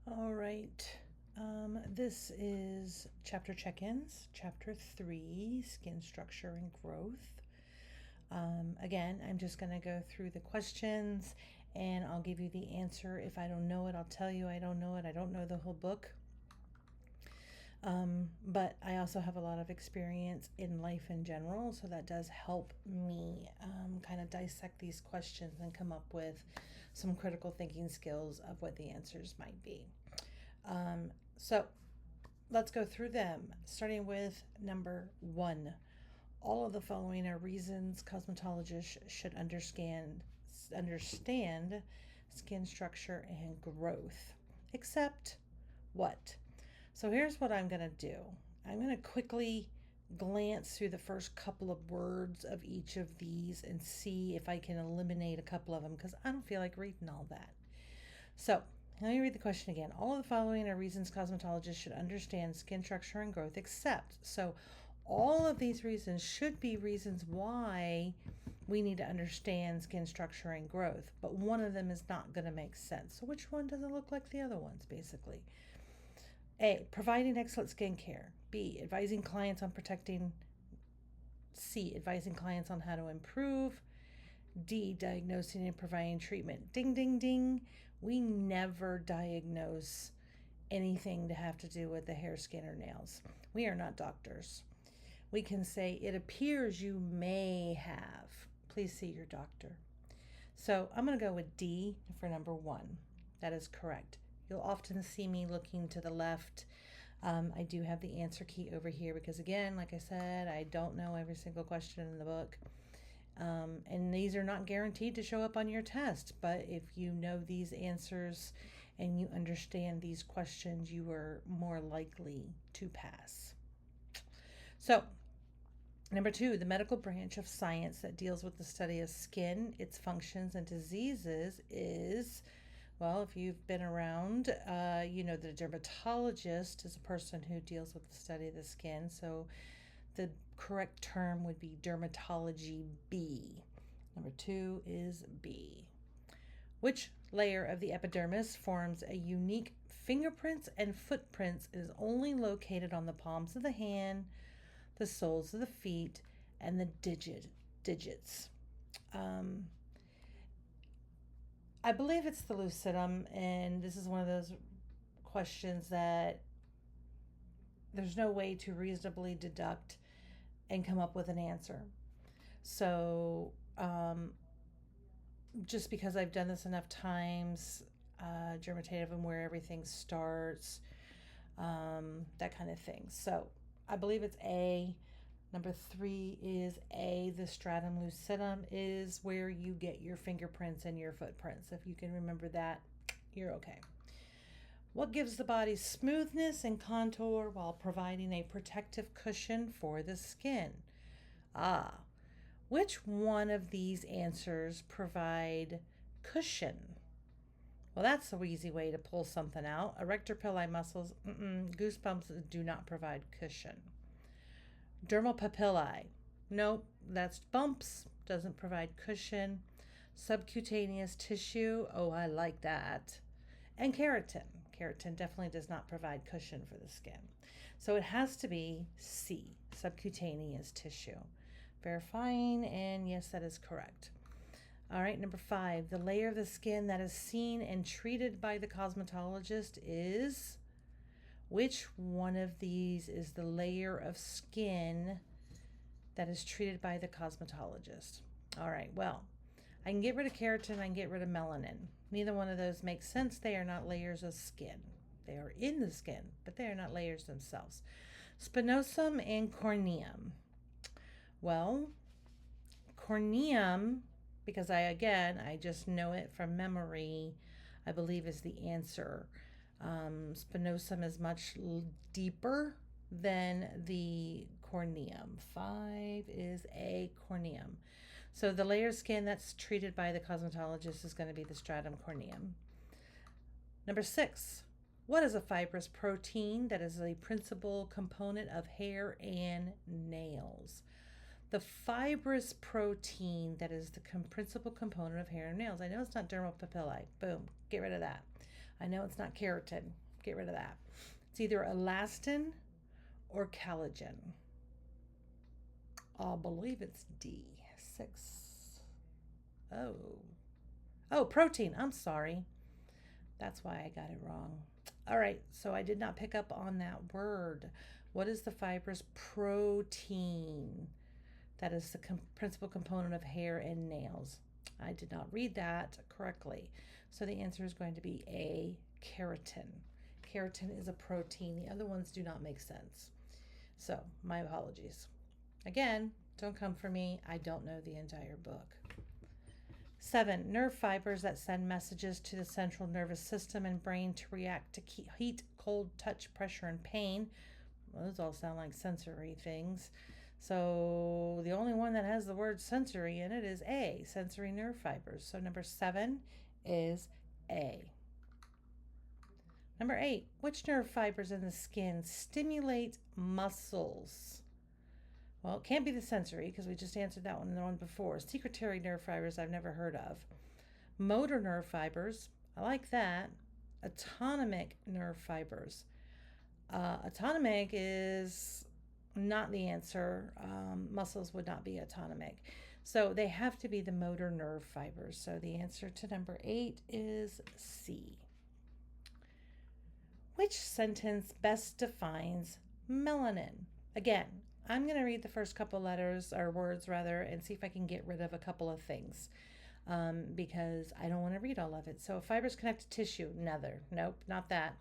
All right. This is Chapter Check-ins, Chapter 3, Skin Structure and Growth. Again, I'm just going to go through the questions and I'll give you the answer. If I don't know it, I'll tell you I don't know it. I don't know the whole book. But I also have a lot of experience in life in general, so that does help me kind of dissect these questions and come up with some critical thinking skills of what the answers might be. So let's go through them, starting with number 1. All of the following are reasons cosmetologists should understand skin structure and growth. Except what? So here's what I'm going to do. I'm going to quickly glance through the first couple of words of each of these and see if I can eliminate a couple of them because I don't feel like reading all that. So let me read the question again. All of the following are reasons cosmetologists should understand skin structure and growth, except. So all of these reasons should be reasons why we need to understand skin structure and growth, but one of them is not going to make sense. So which one doesn't look like the other ones, basically? A, providing excellent skincare. B, advising clients on protecting. C, advising clients on how to improve. D, diagnosing and providing treatment. Ding, ding, ding. We never diagnose anything to have to do with the hair, skin, or nails. We are not doctors. We can say, it appears you may have. Please see your doctor. So I'm going to go with D for number 1. That is correct. You'll often see me looking to the left. I do have the answer key over here because, again, like I said, I don't know every single question in the book. And these are not guaranteed to show up on your test, but if you know these answers and you understand these questions, you are more likely to pass. So, number 2, the medical branch of science that deals with the study of skin, its functions, and diseases is, well, if you've been around, you know that a dermatologist is a person who deals with the study of the skin. So the correct term would be dermatology B. Number 2 is B. Which layer of the epidermis forms a unique fingerprints and footprints and is only located on the palms of the hand, the soles of the feet, and the digits? I believe it's the lucidum, and this is one of those questions that there's no way to reasonably deduct and come up with an answer. So, just because I've done this enough times, germitative and where everything starts, that kind of thing. So, I believe it's A. Number 3 is A. The stratum lucidum is where you get your fingerprints and your footprints. If you can remember that, you're okay. What gives the body smoothness and contour while providing a protective cushion for the skin? Which one of these answers provide cushion? Well, that's an easy way to pull something out. Erector pili muscles, goosebumps do not provide cushion. Dermal papillae, nope, that's bumps, doesn't provide cushion. Subcutaneous tissue, oh, I like that. And keratin. Keratin definitely does not provide cushion for the skin. So it has to be C, subcutaneous tissue. Verifying, and yes, that is correct. All right, number 5, the layer of the skin that is seen and treated by the cosmetologist is... Which one of these is the layer of skin that is treated by the cosmetologist? All right, well, I can get rid of keratin, I can get rid of melanin. Neither one of those makes sense. They are not layers of skin. They are in the skin, but they are not layers themselves. Spinosum and corneum. Well, corneum, because I just know it from memory, I believe is the answer. Spinosum is much deeper than the corneum. 5 is A, corneum. So the layer of skin that's treated by the cosmetologist is going to be the stratum corneum. Number 6, what is a fibrous protein that is a principal component of hair and nails? The fibrous protein that is the principal component of hair and nails. I know it's not dermal papillae. Boom, get rid of that. I know it's not keratin. Get rid of that. It's either elastin or collagen. I believe it's D. 6. Oh. Oh, protein. I'm sorry. That's why I got it wrong. All right, so I did not pick up on that word. What is the fibrous protein? That is the principal component of hair and nails. I did not read that correctly. So the answer is going to be A, keratin. Keratin is a protein. The other ones do not make sense. So my apologies. Again, don't come for me. I don't know the entire book. 7. Nerve fibers that send messages to the central nervous system and brain to react to heat, cold, touch, pressure, and pain. Well, those all sound like sensory things. So the only one that has the word sensory in it is A, sensory nerve fibers. So number 7 is A. Number 8, which nerve fibers in the skin stimulate muscles? Well, it can't be the sensory because we just answered that one in the one before. Secretory nerve fibers I've never heard of. Motor nerve fibers, I like that. Autonomic nerve fibers. Autonomic is not the answer. Muscles would not be autonomic. So they have to be the motor nerve fibers. So the answer to number 8 is C. Which sentence best defines melanin? Again, I'm going to read the first couple letters or words rather and see if I can get rid of a couple of things because I don't want to read all of it. So fibers connect to tissue. Nope, not that.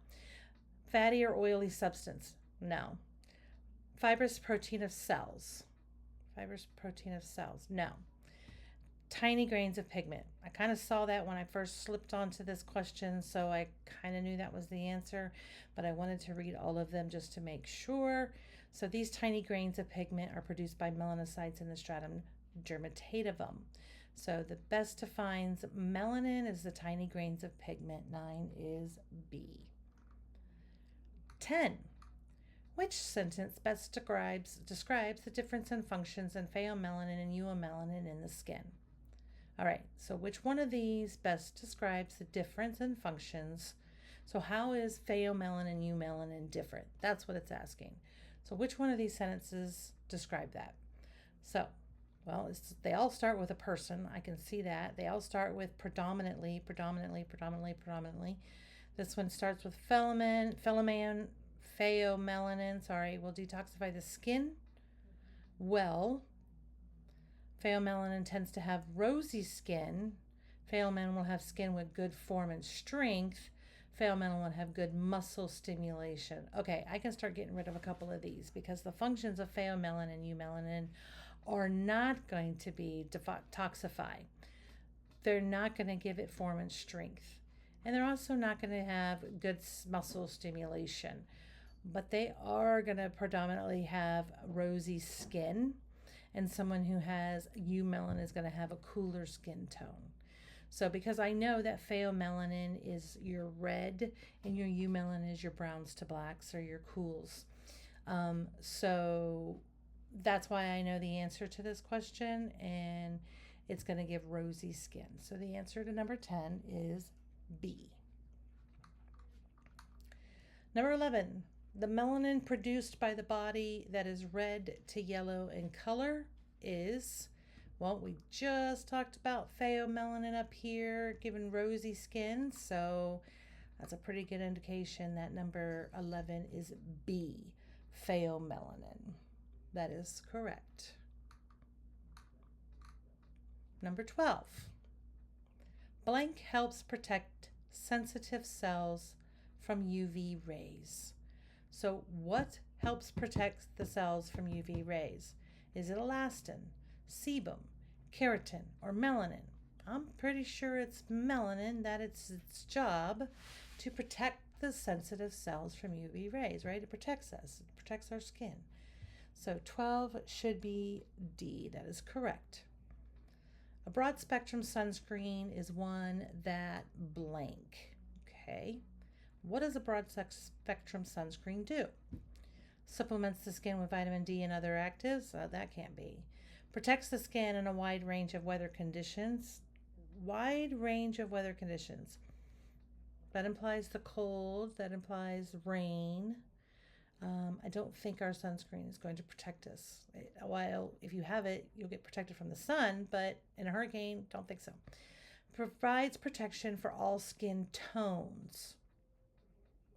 Fatty or oily substance. No. Fibrous protein of cells. Fibrous protein of cells. No. Tiny grains of pigment. I kind of saw that when I first slipped onto this question, so I kind of knew that was the answer, but I wanted to read all of them just to make sure. So these tiny grains of pigment are produced by melanocytes in the stratum dermatitivum. So the best defines melanin is the tiny grains of pigment. 9 is B. 10. Which sentence best describes the difference in functions in pheomelanin and eumelanin in the skin? All right, so which one of these best describes the difference in functions? So how is pheomelanin and eumelanin different? That's what it's asking. So which one of these sentences describe that? So, well, they all start with a person. I can see that. They all start with predominantly. This one starts with pheomelanin, will detoxify the skin. Well, pheomelanin tends to have rosy skin. Pheomelanin will have skin with good form and strength. Pheomelanin will have good muscle stimulation. Okay, I can start getting rid of a couple of these because the functions of pheomelanin and eumelanin are not going to be detoxify. They're not going to give it form and strength. And they're also not going to have good muscle stimulation. But they are going to predominantly have rosy skin. And someone who has eumelanin is going to have a cooler skin tone. So because I know that pheomelanin is your red and your eumelanin is your browns to blacks or your cools. So that's why I know the answer to this question, and it's going to give rosy skin. So the answer to number 10 is B. Number 11, the melanin produced by the body that is red to yellow in color is, well, we just talked about pheomelanin up here giving rosy skin, so that's a pretty good indication that number 11 is B, pheomelanin. That is correct. Number 12, blank helps protect sensitive cells from UV rays. So what helps protect the cells from UV rays? Is it elastin, sebum, keratin, or melanin? I'm pretty sure it's melanin, that it's its job to protect the sensitive cells from UV rays, right? It protects us. It protects our skin. So 12 should be D. That is correct. A broad spectrum sunscreen is one that blank. Okay. What does a broad spectrum sunscreen do? Supplements the skin with vitamin D and other actives? That can't be. Protects the skin in a wide range of weather conditions. Wide range of weather conditions. That implies the cold. That implies rain. I don't think our sunscreen is going to protect us. While if you have it, you'll get protected from the sun, but in a hurricane, don't think so. Provides protection for all skin tones.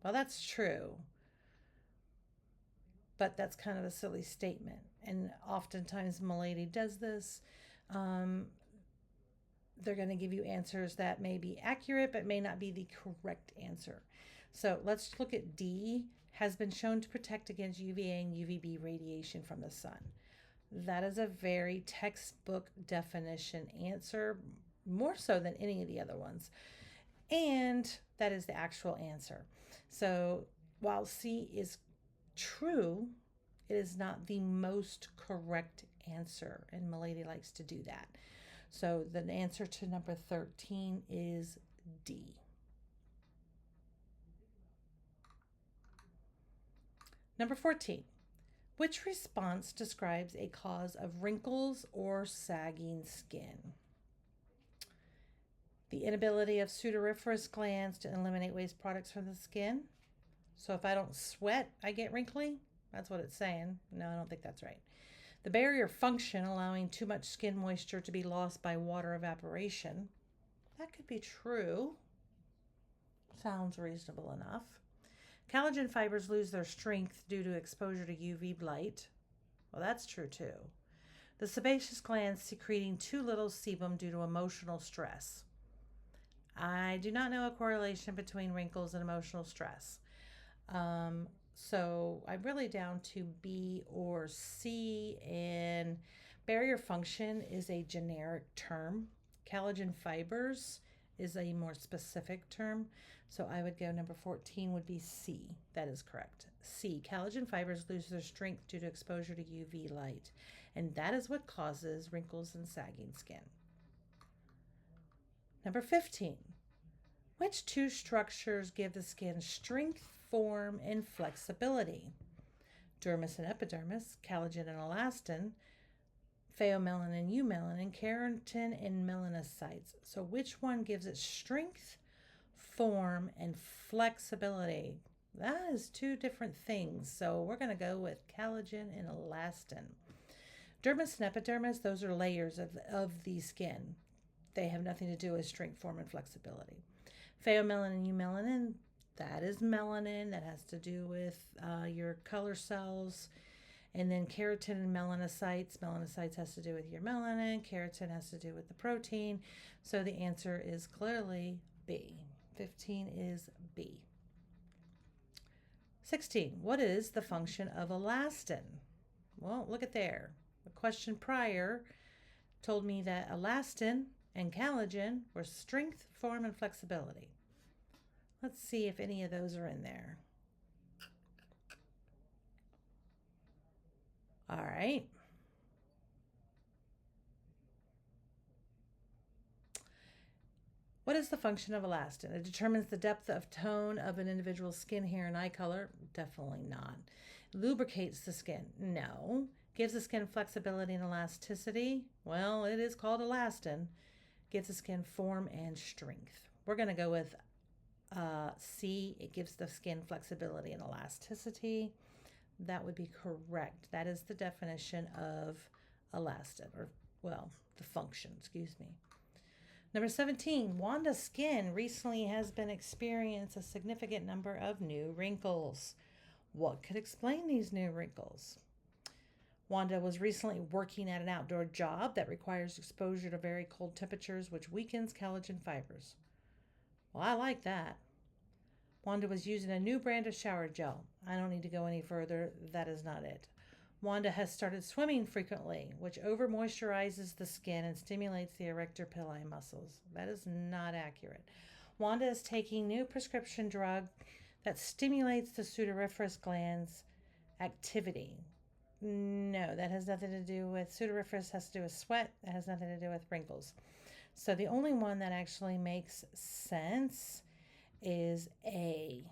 Well, that's true, but that's kind of a silly statement. And oftentimes, Milady does this. Um, they're going to give you answers that may be accurate, but may not be the correct answer. So let's look at D. Has been shown to protect against UVA and UVB radiation from the sun. That is a very textbook definition answer, more so than any of the other ones. And that is the actual answer. So while C is true, it is not the most correct answer, and Milady likes to do that. So the answer to number 13 is D. Number 14. Which response describes a cause of wrinkles or sagging skin? The inability of sudoriferous glands to eliminate waste products from the skin. So if I don't sweat, I get wrinkly? That's what it's saying. No, I don't think that's right. The barrier function, allowing too much skin moisture to be lost by water evaporation. That could be true. Sounds reasonable enough. Collagen fibers lose their strength due to exposure to UV light. Well, that's true too. The sebaceous glands secreting too little sebum due to emotional stress. I do not know a correlation between wrinkles and emotional stress. So I'm really down to B or C, and barrier function is a generic term. Collagen fibers is a more specific term. So I would go number 14 would be C. That is correct. C. Collagen fibers lose their strength due to exposure to UV light, and that is what causes wrinkles and sagging skin. Number 15. Which two structures give the skin strength, form, and flexibility? Dermis and epidermis, collagen and elastin, pheomelanin, eumelanin, keratin, and melanocytes. So which one gives it strength, form, and flexibility? That is two different things. So we're going to go with collagen and elastin. Dermis and epidermis, those are layers of the skin. They have nothing to do with strength, form, and flexibility. Pheomelanin and eumelanin, that is melanin. That has to do with your color cells. And then keratin and melanocytes. Melanocytes has to do with your melanin. Keratin has to do with the protein. So the answer is clearly B. 15 is B. 16. What is the function of elastin? Well, look at there. The question prior told me that elastin and collagen were strength, form, and flexibility. Let's see if any of those are in there. All right. What is the function of elastin? It determines the depth of tone of an individual's skin, hair, and eye color. Definitely not. Lubricates the skin. No. Gives the skin flexibility and elasticity. Well, it is called elastin. Gives the skin form and strength. We're going to go with C. It gives the skin flexibility and elasticity. That would be correct. That is the definition of elastin, or, well, the function, excuse me. Number 17, Wanda's skin recently has been experiencing a significant number of new wrinkles. What could explain these new wrinkles? Wanda was recently working at an outdoor job that requires exposure to very cold temperatures, which weakens collagen fibers. Well, I like that. Wanda was using a new brand of shower gel. I don't need to go any further. That is not it. Wanda has started swimming frequently, which over moisturizes the skin and stimulates the erector pili muscles. That is not accurate. Wanda is taking new prescription drug that stimulates the sudoriferous glands activity. No, that has nothing to do with sudoriferous, has to do with sweat. That has nothing to do with wrinkles. So the only one that actually makes sense is A.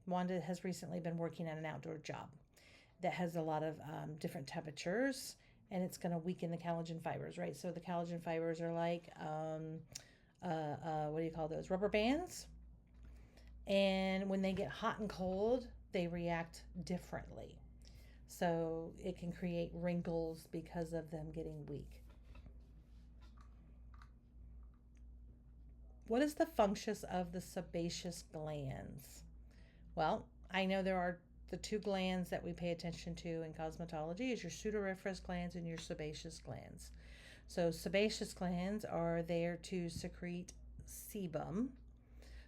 Wanda has recently been working at an outdoor job that has a lot of different temperatures, and it's going to weaken the collagen fibers, right? So the collagen fibers are like, what do you call those? Rubber bands. And when they get hot and cold, they react differently. So it can create wrinkles because of them getting weak. What is the function of the sebaceous glands? Well, I know there are the two glands that we pay attention to in cosmetology is your sudoriferous glands and your sebaceous glands. So sebaceous glands are there to secrete sebum.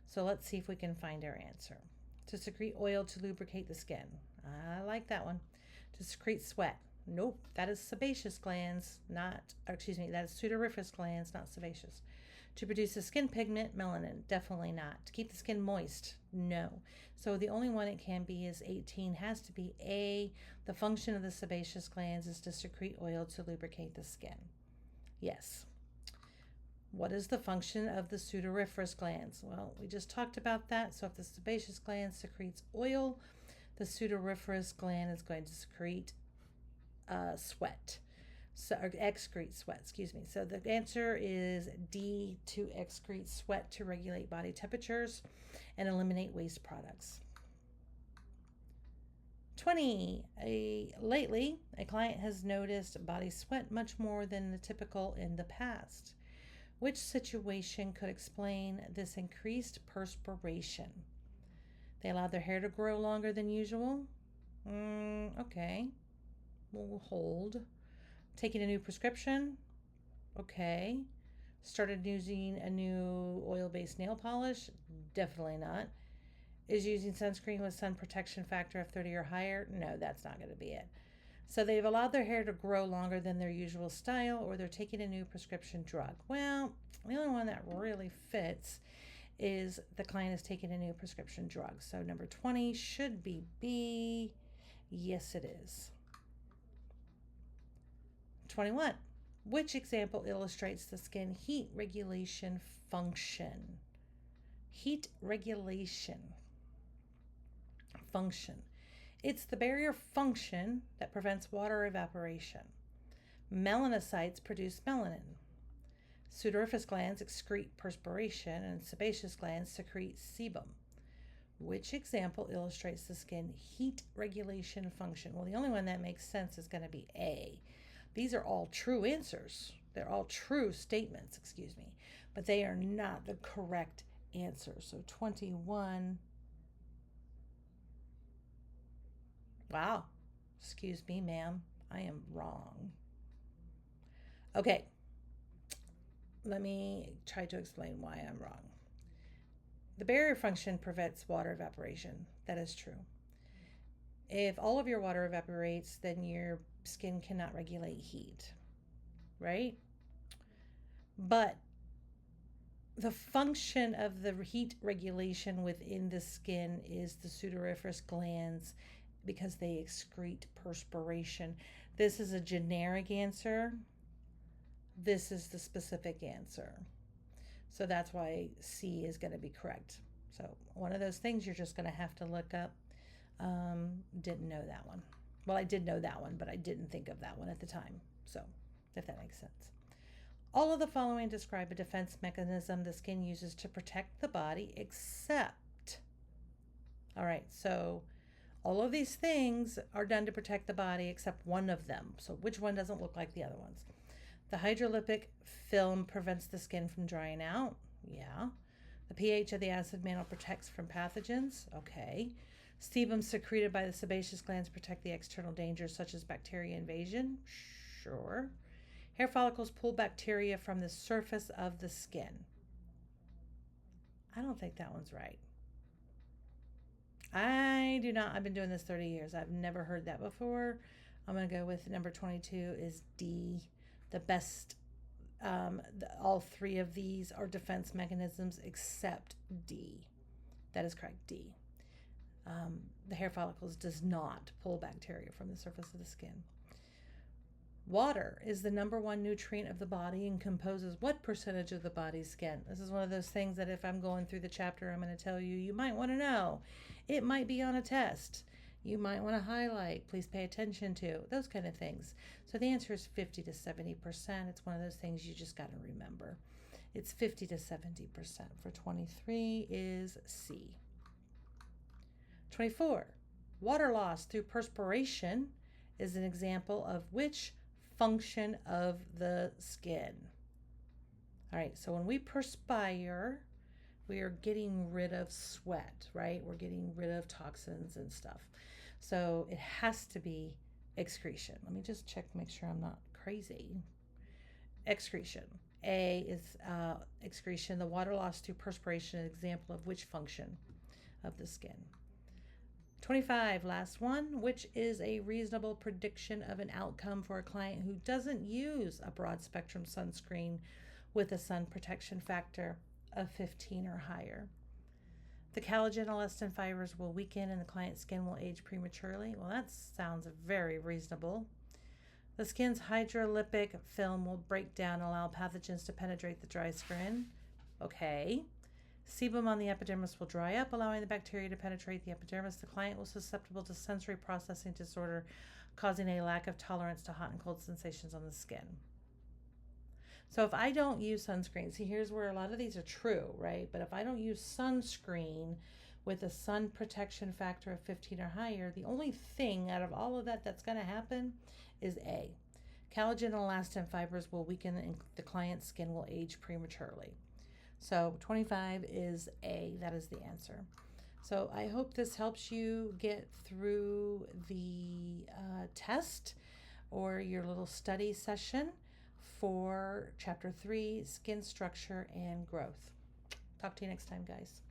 So let's see if we can find our answer. To secrete oil to lubricate the skin. I like that one. To secrete sweat. Nope, that is sebaceous glands, not, that is sudoriferous glands, not sebaceous. To produce a skin pigment, melanin, definitely not. To keep the skin moist, no. So the only one it can be is 18, has to be A. The function of the sebaceous glands is to secrete oil to lubricate the skin. Yes. What is the function of the sudoriferous glands? Well, we just talked about that. So if the sebaceous gland secretes oil, the sudoriferous gland is going to secrete sweat. So, or excrete sweat, excuse me. So the answer is D, to excrete sweat to regulate body temperatures and eliminate waste products. 20. Lately, a client has noticed body sweat much more than the typical in the past. Which situation could explain this increased perspiration? They allowed their hair to grow longer than usual. Okay. We'll hold. Taking a new prescription. Okay. Started using a new oil-based nail polish. Definitely not. Is using sunscreen with sun protection factor of 30 or higher. No, that's not going to be it. So they've allowed their hair to grow longer than their usual style, or they're taking a new prescription drug. Well, the only one that really fits is the client is taking a new prescription drug. So number 20 should be B. Yes, it is. 21. Which example illustrates the skin heat regulation function? Heat regulation function. It's the barrier function that prevents water evaporation. Melanocytes produce melanin. Sudoriferous glands excrete perspiration, and sebaceous glands secrete sebum. Which example illustrates the skin heat regulation function? Well, the only one that makes sense is going to be A. These are all true answers. They're all true statements, but they are not the correct answer. So 21. Wow. Excuse me, ma'am. I am wrong. Okay. Let me try to explain why I'm wrong. The barrier function prevents water evaporation. That is true. If all of your water evaporates, then your skin cannot regulate heat, right? But the function of the heat regulation within the skin is the sudoriferous glands because they excrete perspiration. This is a generic answer. This is the specific answer. So that's why C is going to be correct. So one of those things you're just going to have to look up. Didn't know that one. Well, I did know that one, but I didn't think of that one at the time. So if that makes sense. All of the following describe a defense mechanism the skin uses to protect the body except. All right, so all of these things are done to protect the body except one of them. So which one doesn't look like the other ones? The hydrolytic film prevents the skin from drying out. Yeah. The pH of the acid mantle protects from pathogens. Okay. Sebum secreted by the sebaceous glands protect the external dangers such as bacteria invasion. Sure. Hair follicles pull bacteria from the surface of the skin. I don't think that one's right. I do not. I've been doing this 30 years. I've never heard that before. I'm going to go with number 22 is D. The best, all three of these are defense mechanisms except D. That is correct, D. The hair follicles does not pull bacteria from the surface of the skin. Water is the number one nutrient of the body and composes what percentage of the body's skin? This is one of those things that if I'm going through the chapter, I'm going to tell you, you might want to know. It might be on a test. You might want to highlight, please pay attention to, those kind of things. So the answer is 50 to 70%. It's one of those things you just got to remember. It's 50 to 70%. For 23 is C. 24. Water loss through perspiration is an example of which function of the skin? All right, so when we perspire, we are getting rid of sweat, right? We're getting rid of toxins and stuff. So it has to be excretion. Let me just check, make sure I'm not crazy. Excretion. A is excretion. The water loss through perspiration, an example of which function of the skin? 25, last one. Which is a reasonable prediction of an outcome for a client who doesn't use a broad spectrum sunscreen with a sun protection factor of 15 or higher? The collagen elastin fibers will weaken and the client's skin will age prematurely. Well, that sounds very reasonable. The skin's hydrolipic film will break down and allow pathogens to penetrate the dry skin. Okay. Sebum on the epidermis will dry up, allowing the bacteria to penetrate the epidermis. The client will be susceptible to sensory processing disorder, causing a lack of tolerance to hot and cold sensations on the skin. So if I don't use sunscreen, see, here's where a lot of these are true, right? But if I don't use sunscreen with a sun protection factor of 15 or higher, the only thing out of all of that that's going to happen is A. Collagen and elastin fibers will weaken and the client's skin will age prematurely. So 25 is A. That is the answer. So I hope this helps you get through the test or your little study session for Chapter 3, Skin Structure and Growth. Talk to you next time, guys.